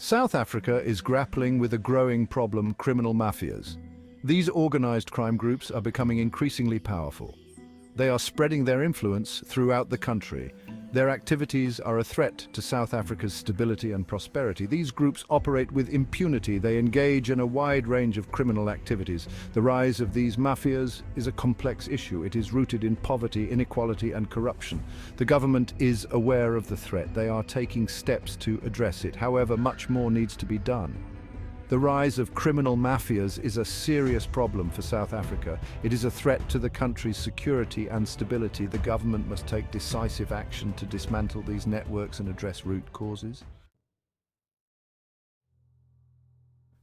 South Africa is grappling with a growing problem: criminal mafias. These organized crime groups are becoming increasingly powerful. They are spreading their influence throughout the country. Their activities are a threat to South Africa's stability and prosperity. These groups operate with impunity. They engage in a wide range of criminal activities. The rise of these mafias is a complex issue. It is rooted in poverty, inequality, and corruption. The government is aware of the threat. They are taking steps to address it. However, much more needs to be done. The rise of criminal mafias is a serious problem for South Africa. It is a threat to the country's security and stability. The government must take decisive action to dismantle these networks and address root causes.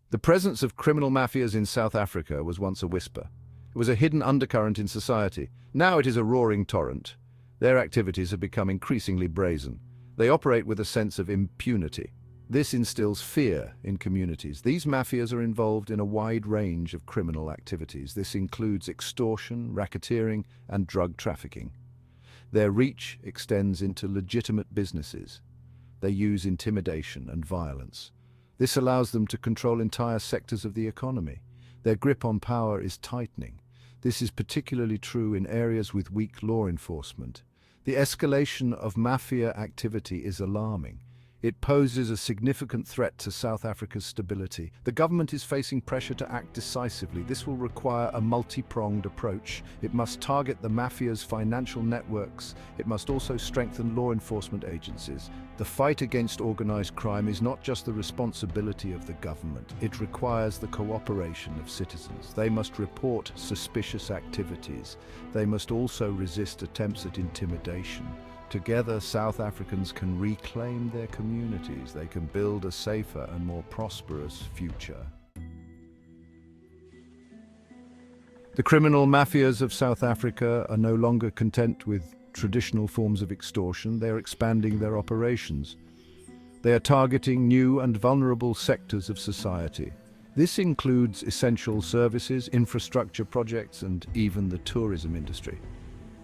The presence of criminal mafias in South Africa was once a whisper. It was a hidden undercurrent in society. Now it is a roaring torrent. Their activities have become increasingly brazen. They operate with a sense of impunity. This instills fear in communities. These mafias are involved in a wide range of criminal activities. This includes extortion, racketeering, and drug trafficking. Their reach extends into legitimate businesses. They use intimidation and violence. This allows them to control entire sectors of the economy. Their grip on power is tightening. This is particularly true in areas with weak law enforcement. The escalation of mafia activity is alarming. It poses a significant threat to South Africa's stability. The government is facing pressure to act decisively. This will require a multi-pronged approach. It must target the mafia's financial networks. It must also strengthen law enforcement agencies. The fight against organized crime is not just the responsibility of the government. It requires the cooperation of citizens. They must report suspicious activities. They must also resist attempts at intimidation. Together, South Africans can reclaim their communities. They can build a safer and more prosperous future. The criminal mafias of South Africa are no longer content with traditional forms of extortion. They are expanding their operations. They are targeting new and vulnerable sectors of society. This includes essential services, infrastructure projects, and even the tourism industry.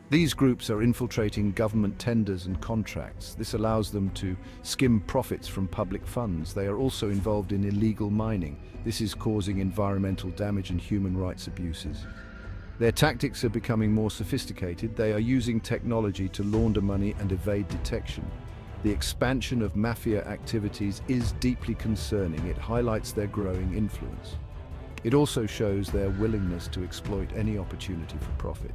These groups are infiltrating government tenders and contracts. This allows them to skim profits from public funds. They are also involved in illegal mining. This is causing environmental damage and human rights abuses. Their tactics are becoming more sophisticated. They are using technology to launder money and evade detection. The expansion of mafia activities is deeply concerning. It highlights their growing influence. It also shows their willingness to exploit any opportunity for profit.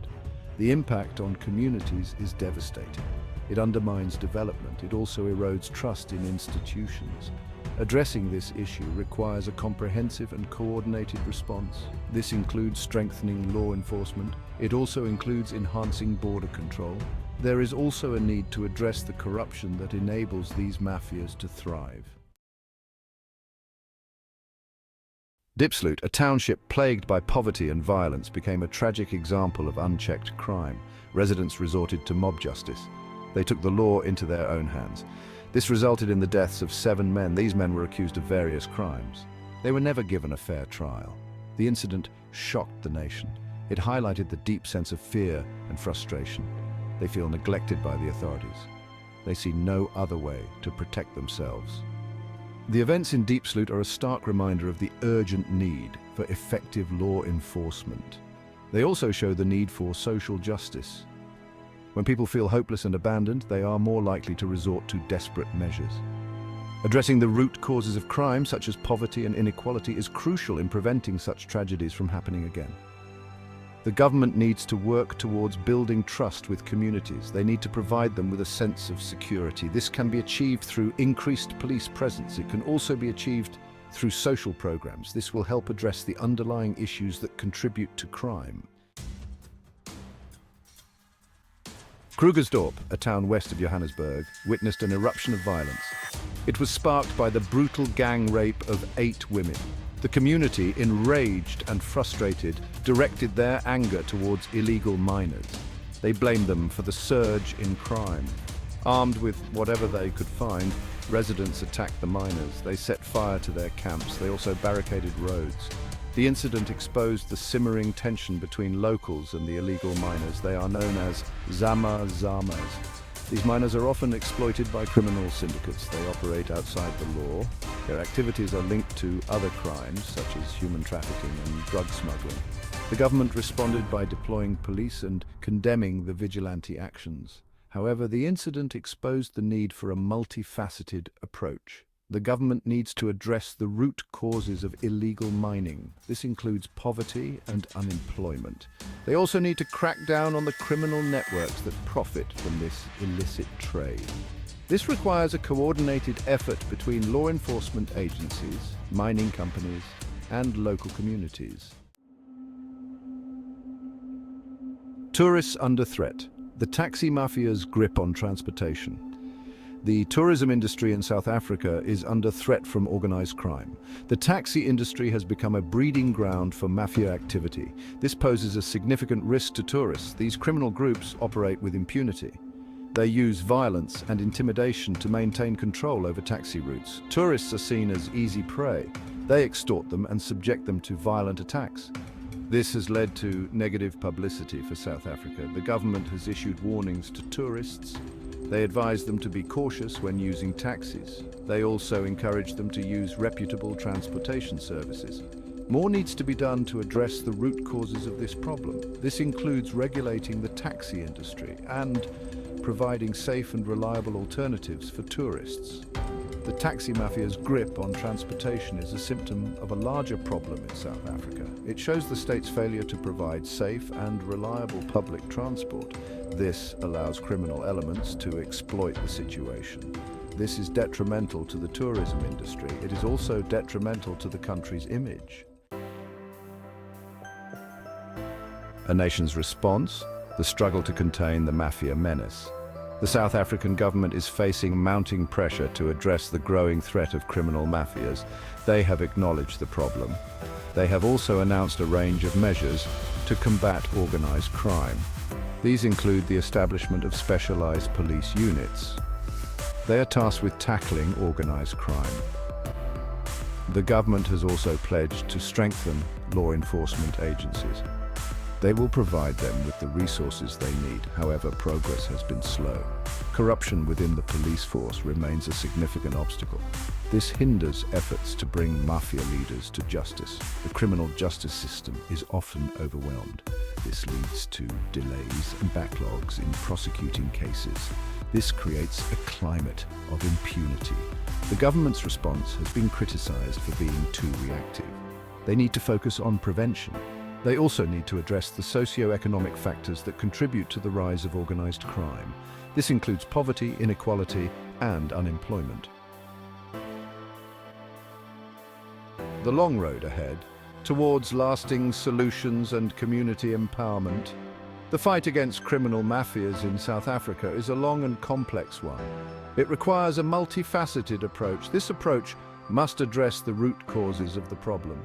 The impact on communities is devastating. It undermines development. It also erodes trust in institutions. Addressing this issue requires a comprehensive and coordinated response. This includes strengthening law enforcement. It also includes enhancing border control. There is also a need to address the corruption that enables these mafias to thrive. Diepsloot, a township plagued by poverty and violence, became a tragic example of unchecked crime. Residents resorted to mob justice. They took the law into their own hands. This resulted in the deaths of 7 men. These men were accused of various crimes. They were never given a fair trial. The incident shocked the nation. It highlighted the deep sense of fear and frustration. They feel neglected by the authorities. They see no other way to protect themselves. The events in Diepsloot are a stark reminder of the urgent need for effective law enforcement. They also show the need for social justice. When people feel hopeless and abandoned, they are more likely to resort to desperate measures. Addressing the root causes of crime, such as poverty and inequality, is crucial in preventing such tragedies from happening again. The government needs to work towards building trust with communities. They need to provide them with a sense of security. This can be achieved through increased police presence. It can also be achieved through social programs. This will help address the underlying issues that contribute to crime. Krugersdorp, a town west of Johannesburg, witnessed an eruption of violence. It was sparked by the brutal gang rape of 8 women. The community, enraged and frustrated, directed their anger towards illegal miners. They blamed them for the surge in crime. Armed with whatever they could find, residents attacked the miners. They set fire to their camps. They also barricaded roads. The incident exposed the simmering tension between locals and the illegal miners. They are known as Zama Zamas. These minors are often exploited by criminal syndicates. They operate outside the law. Their activities are linked to other crimes, such as human trafficking and drug smuggling. The government responded by deploying police and condemning the vigilante actions. However, the incident exposed the need for a multifaceted approach. The government needs to address the root causes of illegal mining. This includes poverty and unemployment. They also need to crack down on the criminal networks that profit from this illicit trade. This requires a coordinated effort between law enforcement agencies, mining companies, and local communities. Tourists under threat. The taxi mafia's grip on transportation. The tourism industry in South Africa is under threat from organized crime. The taxi industry has become a breeding ground for mafia activity. This poses a significant risk to tourists. These criminal groups operate with impunity. They use violence and intimidation to maintain control over taxi routes. Tourists are seen as easy prey. They extort them and subject them to violent attacks. This has led to negative publicity for South Africa. The government has issued warnings to tourists. They advise them to be cautious when using taxis. They also encourage them to use reputable transportation services. More needs to be done to address the root causes of this problem. This includes regulating the taxi industry and providing safe and reliable alternatives for tourists. The taxi mafia's grip on transportation is a symptom of a larger problem in South Africa. It shows the state's failure to provide safe and reliable public transport. This allows criminal elements to exploit the situation. This is detrimental to the tourism industry. It is also detrimental to the country's image. A nation's response: the struggle to contain the mafia menace. The South African government is facing mounting pressure to address the growing threat of criminal mafias. They have acknowledged the problem. They have also announced a range of measures to combat organized crime. These include the establishment of specialized police units. They are tasked with tackling organized crime. The government has also pledged to strengthen law enforcement agencies. They will provide them with the resources they need. However, progress has been slow. Corruption within the police force remains a significant obstacle. This hinders efforts to bring mafia leaders to justice. The criminal justice system is often overwhelmed. This leads to delays and backlogs in prosecuting cases. This creates a climate of impunity. The government's response has been criticized for being too reactive. They need to focus on prevention. They also need to address the socio-economic factors that contribute to the rise of organized crime. This includes poverty, inequality, and unemployment. The long road ahead, towards lasting solutions and community empowerment. The fight against criminal mafias in South Africa is a long and complex one. It requires a multifaceted approach. This approach must address the root causes of the problem.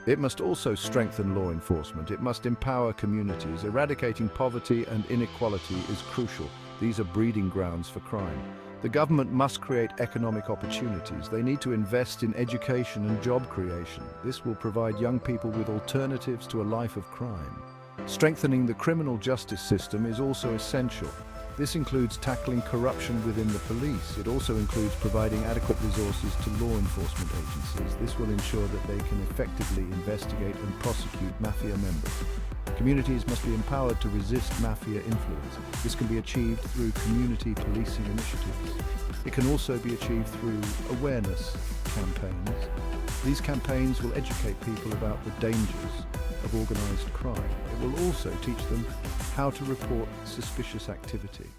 It must also strengthen law enforcement. It must empower communities. Eradicating poverty and inequality is crucial. These are breeding grounds for crime. The government must create economic opportunities. They need to invest in education and job creation. This will provide young people with alternatives to a life of crime. Strengthening the criminal justice system is also essential. This includes tackling corruption within the police. It also includes providing adequate resources to law enforcement agencies. This will ensure that they can effectively investigate and prosecute mafia members. Communities must be empowered to resist mafia influence. This can be achieved through community policing initiatives. It can also be achieved through awareness campaigns. These campaigns will educate people about the dangers of organized crime. It will also teach them how to report suspicious activity.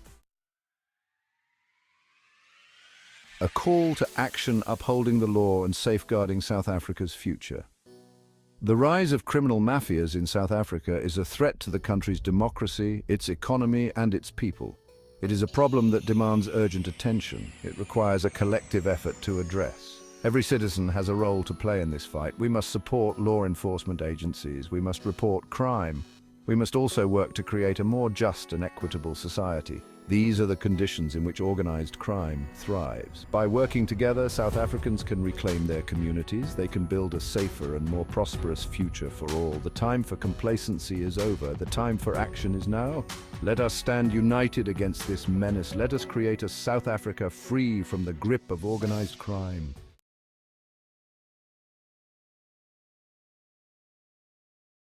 A call to action upholding the law and safeguarding South Africa's future. The rise of criminal mafias in South Africa is a threat to the country's democracy, its economy, and its people. It is a problem that demands urgent attention. It requires a collective effort to address. Every citizen has a role to play in this fight. We must support law enforcement agencies. We must report crime. We must also work to create a more just and equitable society. These are the conditions in which organized crime thrives. By working together, South Africans can reclaim their communities. They can build a safer and more prosperous future for all. The time for complacency is over. The time for action is now. Let us stand united against this menace. Let us create a South Africa free from the grip of organized crime.